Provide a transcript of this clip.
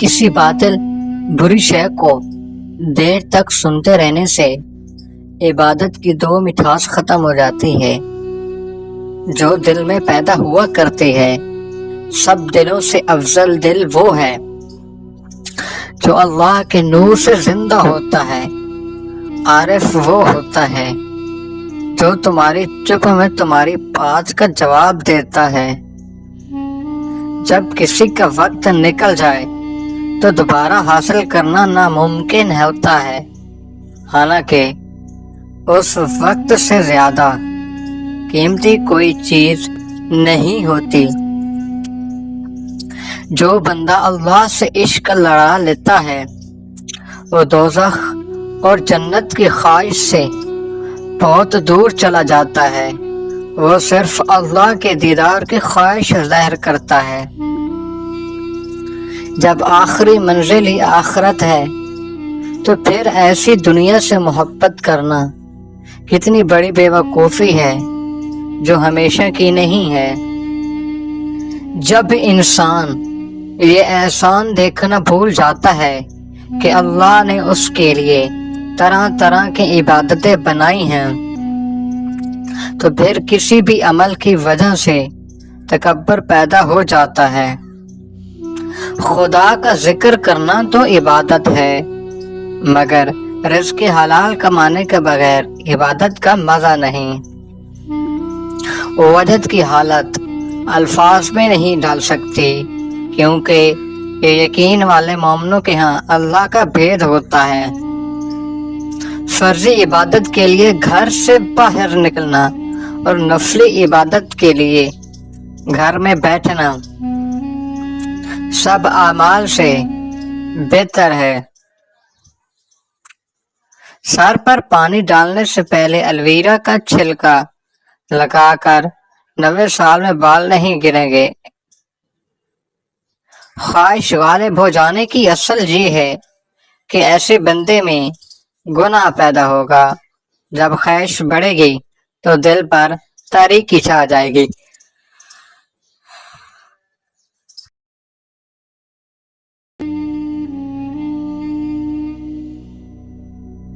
किसी बातिल बुरी शय को देर तक सुनते रहने से इबादत की दो मिठास खत्म हो जाती है जो दिल में पैदा हुआ करती है। सब दिलों से अफजल दिल वो है जो अल्लाह के नूर से जिंदा होता है। आरिफ वो होता है जो तुम्हारी चुप में तुम्हारी बात का जवाब देता है। जब किसी का वक्त निकल जाए तो दोबारा हासिल करना नामुमकिन होता है, हालांकि उस वक्त से ज्यादा कीमती कोई चीज नहीं होती। जो बंदा अल्लाह से इश्क लड़ा लेता है वो दोज़ख और जन्नत की ख्वाहिश से बहुत दूर चला जाता है। वो सिर्फ अल्लाह के दीदार की ख्वाहिश ज़ाहिर करता है। जब आखिरी मंजिल ही आखिरत है तो फिर ऐसी दुनिया से मोहब्बत करना कितनी बड़ी बेवकूफ़ी है जो हमेशा की नहीं है। जब इंसान ये एहसान देखना भूल जाता है कि अल्लाह ने उसके लिए तरह तरह की इबादतें बनाई हैं, तो फिर किसी भी अमल की वजह से तकब्बर पैदा हो जाता है। खुदा का जिक्र करना तो इबादत है, मगर रिज़्क़ हलाल कमाने के बगैर इबादत का मजा नहीं। वजद की हालत अल्फाज में नहीं डाल सकती, क्योंकि ये यकीन वाले मोमिनों के यहाँ अल्लाह का भेद होता है। फर्जी इबादत के लिए घर से बाहर निकलना और नफली इबादत के लिए घर में बैठना सब आमाल से बेहतर है। सर पर पानी डालने से पहले अलवीरा का छिलका लगाकर 90 साल में बाल नहीं गिरेंगे। ख्वाहिश गालिब हो जाने की असल ये है कि ऐसे बंदे में गुनाह पैदा होगा। जब ख्वाहिश बढ़ेगी तो दिल पर तारीकी छा जाएगी।